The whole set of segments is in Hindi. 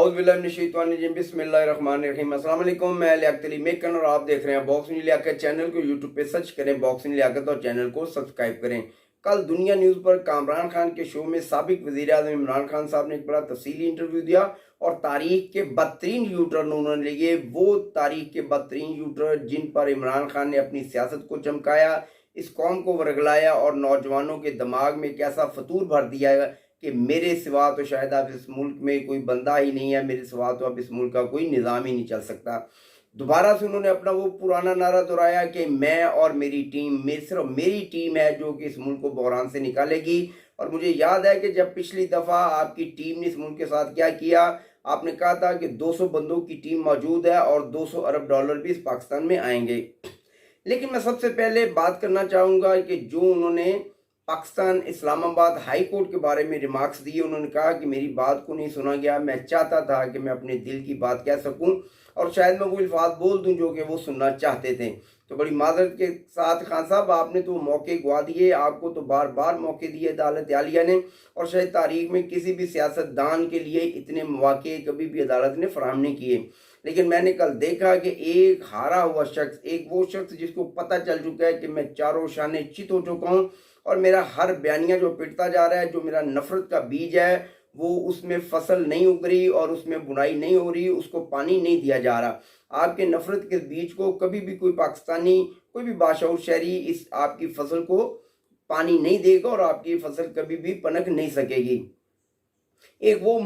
आउज़ुबिल्लाहिमिनश्शैतानिर्रजीम बिस्मिल्लाहिर्रहमानिर्रहीम। अस्सलाम वालेकुम। मैं लियाकत अली मेकन और आप देख रहे हैं बॉक्सिंग लियाकत। चैनल को यूट्यूब पे सर्च करें बॉक्सिंग लियाकत और चैनल को सब्सक्राइब करें। कल दुनिया न्यूज़ पर कामरान खान के शो में साबिक वज़ीर आज़म इमरान खान साहब ने एक बड़ा तफसीली इंटरव्यू दिया और तारीख के बदतरीन यूटर्न उन्होंने लिए। वो तारीख के बदतरीन यूटर्न जिन पर इमरान खान ने अपनी सियासत को चमकाया, इस कौम को वरगलाया और नौजवानों के दिमाग में एक ऐसा फतूर भर दिया है कि मेरे सिवा तो शायद अब इस मुल्क में कोई बंदा ही नहीं है, मेरे सिवा तो अब इस मुल्क का कोई निज़ाम ही नहीं चल सकता। दोबारा से उन्होंने अपना वो पुराना नारा दोहराया कि मैं और मेरी टीम, सिर्फ मेरी टीम है जो कि इस मुल्क को बहरान से निकालेगी। और मुझे याद है कि जब पिछली दफ़ा आपकी टीम ने इस मुल्क के साथ क्या किया, आपने कहा था कि 200 बंदों की टीम मौजूद है और 200 अरब डॉलर भी इस पाकिस्तान में आएंगे। लेकिन मैं सबसे पहले बात करना चाहूँगा कि जो उन्होंने पाकिस्तान इस्लामाबाद हाई कोर्ट के बारे में रिमार्क्स दिए, उन्होंने कहा कि मेरी बात को नहीं सुना गया। मैं चाहता था कि मैं अपने दिल की बात कह सकूं और शायद मैं वो अल्फाज बोल दूं जो कि वो सुनना चाहते थे। तो बड़ी माजरत के साथ खान साहब, आपने तो मौके गवा दिए, आपको तो बार बार मौके दिए अदालत आलिया ने, और शायद तारीख में किसी भी सियासतदान के लिए इतने मौके कभी भी अदालत ने फराहम नहीं किए। लेकिन मैंने कल देखा कि एक हारा हुआ शख्स, एक वो शख्स जिसको पता चल चुका है कि मैं चारों शाने चित हो चुका हूँ और मेरा हर बयानिया जो पिटता जा रहा है, जो मेरा नफरत का बीज है, वो उसमें फसल नहीं उग रही और उसमें बुनाई नहीं हो रही, उसको पानी नहीं दिया जा रहा। आपके नफरत के बीज को कभी भी कोई पाकिस्तानी, कोई भी बाशऊर शहरी इस आपकी फसल को पानी नहीं देगा और आपकी फसल कभी भी पनक नहीं सकेगी। एक वो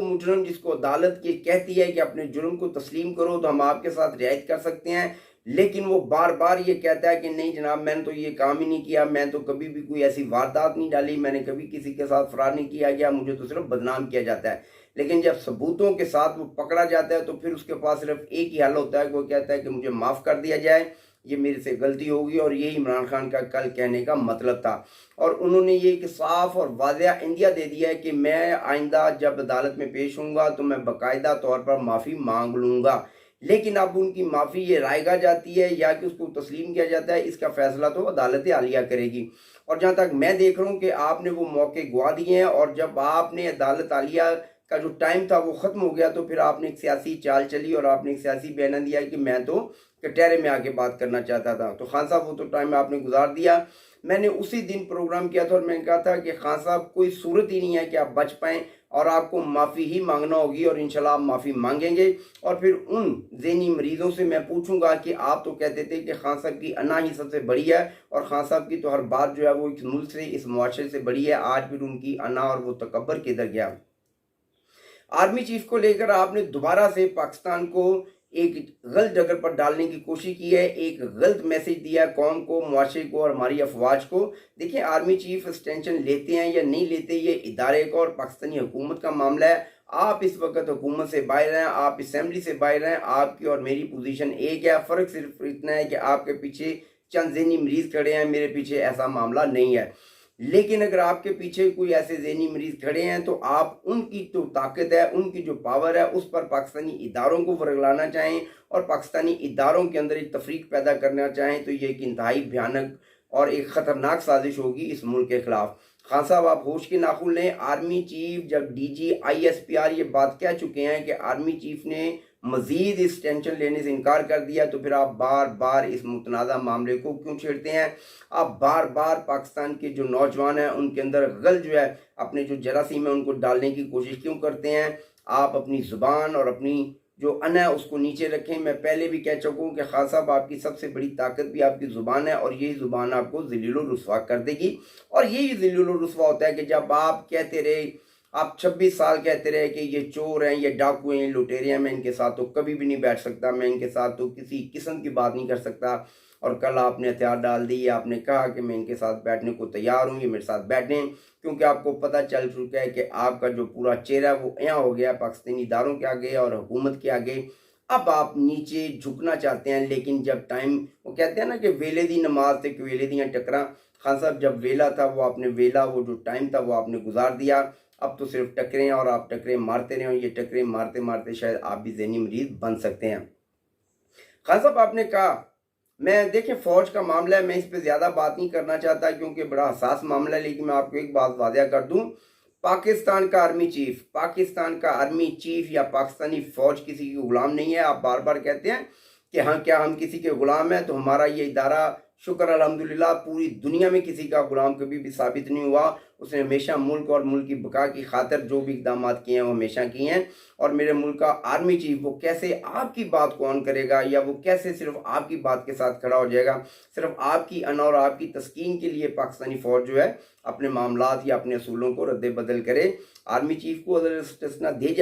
मुजरम जिसको अदालत ये कहती है कि अपने जुर्म को तस्लीम करो तो हम आपके साथ रियायत कर सकते हैं, लेकिन वो बार बार ये कहता है कि नहीं जनाब, मैंने तो ये काम ही नहीं किया, मैं तो कभी भी कोई ऐसी वारदात नहीं डाली, मैंने कभी किसी के साथ फरार नहीं किया गया, मुझे तो सिर्फ बदनाम किया जाता है। लेकिन जब सबूतों के साथ वो पकड़ा जाता है तो फिर उसके पास सिर्फ एक ही हल होता है कि वो कहता है कि मुझे माफ़ कर दिया जाए, ये मेरे से गलती होगी। और यही इमरान खान का कल कहने का मतलब था। और उन्होंने ये एक साफ और वाज़ेह इंदिया दे दिया है कि मैं आइंदा जब अदालत में पेश होऊंगा तो मैं बाकायदा तौर पर माफ़ी मांग लूँगा। लेकिन अब उनकी माफ़ी ये रायगा जाती है या कि उसको तस्लीम किया जाता है, इसका फैसला तो अदालत आलिया करेगी। और जहाँ तक मैं देख रहा हूँ कि आपने वो मौके गवा दिए हैं और जब आपने अदालत आलिया का जो टाइम था वो ख़त्म हो गया तो फिर आपने एक सियासी चाल चली और आपने एक सियासी बयान दिया कि मैं तो कटहरे में आके बात करना चाहता था। तो खान साहब, वो तो टाइम आपने गुजार दिया। मैंने उसी दिन प्रोग्राम किया था और मैंने कहा था कि खान साहब, कोई सूरत ही नहीं है कि आप बच पाएँ और आपको माफ़ी ही मांगना होगी और इंशाल्लाह आप माफ़ी मांगेंगे। और फिर उन ज़हनी मरीज़ों से मैं पूछूंगा कि आप तो कहते थे कि खान साहब की अना ही सबसे बड़ी है और खान साहब की तो हर बात जो है वो इस मुल्क से, इस मुआशरे से बड़ी है, आज फिर उनकी अना और वो तकब्बर किधर गया? आर्मी चीफ को लेकर आपने दोबारा से पाकिस्तान को एक गलत जगह पर डालने की कोशिश की है, एक गलत मैसेज दिया कौम को, मुआशरे को और हमारी अफवाज को। देखिए, आर्मी चीफ टेंशन लेते हैं या नहीं लेते, ये इदारे का और पाकिस्तानी हुकूमत का मामला है। आप इस वक्त हुकूमत से बाहर हैं, आप असम्बली से बाहर हैं, आपकी और मेरी पोजीशन एक है। फ़र्क सिर्फ इतना है कि आपके पीछे चंद ज़हनी मरीज खड़े हैं, मेरे पीछे ऐसा मामला नहीं है। लेकिन अगर आपके पीछे कोई ऐसे ज़हनी मरीज खड़े हैं तो आप उनकी जो ताकत है, उनकी जो पावर है, उस पर पाकिस्तानी इदारों को वरगलाना चाहें और पाकिस्तानी इदारों के अंदर एक तफरीक पैदा करना चाहें तो ये एक इंतहाई भयानक और एक ख़तरनाक साजिश होगी इस मुल्क के ख़िलाफ़। खान साहब, आप होश के नाखून लें। आर्मी चीफ जब DG ISPR ये बात कह चुके हैं कि आर्मी चीफ ने मज़ीद इस टेंशन लेने से इनकार कर दिया, तो फिर आप बार बार इस मुतनाज़ा मामले को क्यों छेड़ते हैं? आप बार बार पाकिस्तान के जो नौजवान हैं उनके अंदर गल जो है, अपने जो जरासीम है उनको डालने की कोशिश क्यों करते हैं? आप अपनी ज़ुबान और अपनी जो अना है उसको नीचे रखें। मैं पहले भी कह चुका हूँ कि खान साहब, आपकी सबसे बड़ी ताकत भी आपकी ज़ुबान है और यही ज़ुबान आपको ज़लील व रुस्वा कर देगी। और यही ज़लील व रुस्वा होता है कि जब आप कहते रहे, आप 26 साल कहते रहे कि ये चोर हैं, ये डाकू हैं, ये लुटेरे हैं, मैं इनके साथ तो कभी भी नहीं बैठ सकता, मैं इनके साथ तो किसी किस्म की बात नहीं कर सकता। और कल आपने हथियार डाल दी, आपने कहा कि मैं इनके साथ बैठने को तैयार हूँ, ये मेरे साथ बैठें, क्योंकि आपको पता चल चुका है कि आपका जो पूरा चेहरा है वो यहाँ हो गया पाकिस्तानी इदारों के आगे और हुकूमत के आगे। अब आप नीचे झुकना चाहते हैं, लेकिन जब टाइम, वो कहते हैं ना कि वेले दी नमाज थे कि वेले दियाँ टकरा। खान साहब, जब वेला था वो आपने वेला, वो जो टाइम था वो आपने गुजार दिया। अब तो सिर्फ टकरें और आप टकरें मारते रहे, ये टकरें मारते मारते शायद आप भी ज़हनी मरीज बन सकते हैं। खान साहब, आपने कहा, मैं देखें फ़ौज का मामला है, मैं इस पर ज़्यादा बात नहीं करना चाहता क्योंकि बड़ा हसास मामला है, लेकिन मैं आपको एक बात वाज़ह कर दूं, पाकिस्तान का आर्मी चीफ या पाकिस्तानी फौज किसी की गुलाम नहीं है। आप बार बार कहते हैं कि हाँ क्या हम किसी के गुलाम हैं, तो हमारा ये इदारा शुक्र अल्हम्दुलिल्लाह पूरी दुनिया में किसी का गुलाम कभी भी साबित नहीं हुआ। उसने हमेशा मुल्क और मुल्क की बका की खातिर जो भी इकदाम किए हैं वो हमेशा किए हैं। और मेरे मुल्क का आर्मी चीफ वो कैसे आपकी बात को ऑन करेगा, या वो कैसे सिर्फ आपकी बात के साथ खड़ा हो जाएगा, सिर्फ आपकी अना और आपकी तस्कीन के लिए पाकिस्तानी फौज जो है अपने मामलात या अपने असूलों को रद्द बदल करे। आर्मी चीफ को अगर इस्तिस्ना दी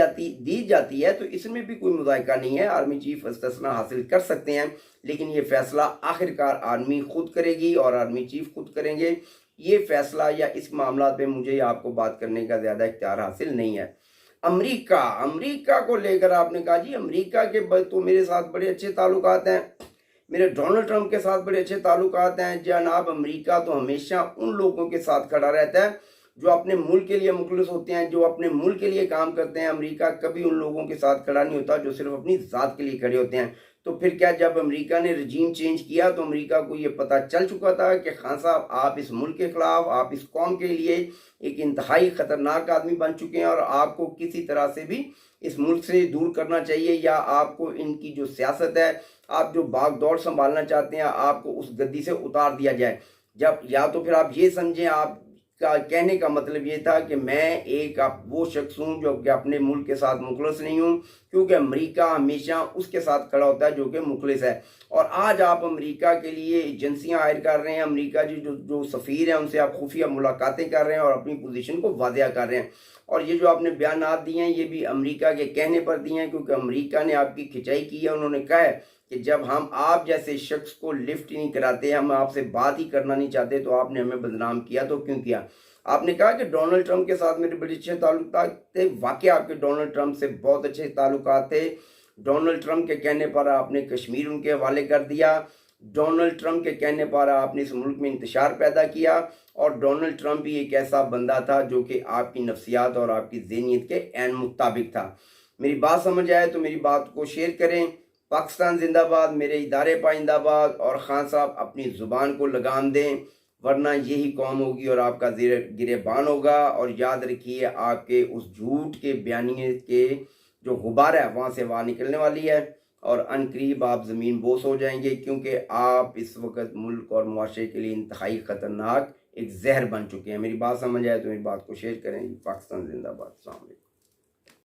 जाती है तो इसमें भी कोई मुज़ायका नहीं है, आर्मी चीफ इस्तिस्ना हासिल कर सकते हैं, लेकिन ये फैसला आखिरकार आर्मी खुद करेगी और आर्मी चीफ खुद करेंगे। ये फैसला या इस मामला पे मुझे आपको बात करने का ज़्यादा इख्तियार हासिल नहीं है। अमेरिका को लेकर आपने कहा जी अमेरिका के तो मेरे साथ बड़े अच्छे ताल्लुकात हैं, मेरे डोनाल्ड ट्रंप के साथ बड़े अच्छे ताल्लुकात हैं। जनाब अमेरिका तो हमेशा उन लोगों के साथ खड़ा रहता है जो अपने मुल्क के लिए मुखलिस होते हैं, जो अपने मुल्क के लिए काम करते हैं। अमेरिका कभी उन लोगों के साथ खड़ा नहीं होता जो सिर्फ अपनी ज़ात के लिए खड़े होते हैं। तो फिर क्या, जब अमेरिका ने रजीम चेंज किया तो अमेरिका को ये पता चल चुका था कि खान साहब आप इस मुल्क के खिलाफ, आप इस कौम के लिए एक इंतहाई ख़तरनाक आदमी बन चुके हैं और आपको किसी तरह से भी इस मुल्क से दूर करना चाहिए, या आपको इनकी जो सियासत है, आप जो भागदौड़ संभालना चाहते हैं, आपको उस गद्दी से उतार दिया जाए। जब या तो फिर आप ये समझें, आप का कहने का मतलब ये था कि मैं वो शख्स हूँ जो कि अपने मुल्क के साथ मुखलिस नहीं हूँ, क्योंकि अमेरिका हमेशा उसके साथ खड़ा होता है जो कि मुखलिस है। और आज आप अमेरिका के लिए एजेंसियां हायर कर रहे हैं, अमेरिका जी जो सफ़ीर हैं उनसे आप खुफिया मुलाकातें कर रहे हैं और अपनी पोजीशन को वादिया कर रहे हैं। और ये जो आपने बयान दिए हैं ये भी अमेरिका के कहने पर दिए हैं, क्योंकि अमेरिका ने आपकी खिंचाई की है। उन्होंने कहा है कि जब हम आप जैसे शख्स को लिफ्ट ही नहीं कराते, हम आपसे बात ही करना नहीं चाहते, तो आपने हमें बदनाम किया। तो क्यों किया? आपने कहा कि डोनाल्ड ट्रंप के साथ मेरे बड़े अच्छे ताल्लुकात थे। वाकई आपके डोनाल्ड ट्रंप से बहुत अच्छे ताल्लुकात थे। डोनाल्ड ट्रंप के कहने पर आपने कश्मीर उनके हवाले कर दिया। डोनाल्ड ट्रंप के कहने पर आपने इस मुल्क में इंतशार पैदा किया। और डोनाल्ड ट्रंप ही एक ऐसा बंदा था जो कि आपकी नफ्सियात और आपकी ज़हनियत के ऐन मुताबिक था। मेरी बात समझ आए तो मेरी बात को शेयर करें। पाकिस्तान जिंदाबाद, मेरे इदारे पाइंदाबाद, और खान साहब अपनी ज़ुबान को लगाम दें, वरना यही कौम होगी और आपका गिरेबान होगा। और याद रखिए आपके उस झूठ के बयानिए के जो गुबार है वहाँ से वहाँ निकलने वाली है, और अनकरीब आप ज़मीन बोस हो जाएंगे, क्योंकि आप इस वक्त मुल्क और मुआशरे के लिए इंतहाई ख़तरनाक एक जहर बन चुके हैं। मेरी बात समझ आए तो मेरी बात को शेयर करें। पाकिस्तान जिंदाबाद। अस्सलाम वालेकुम।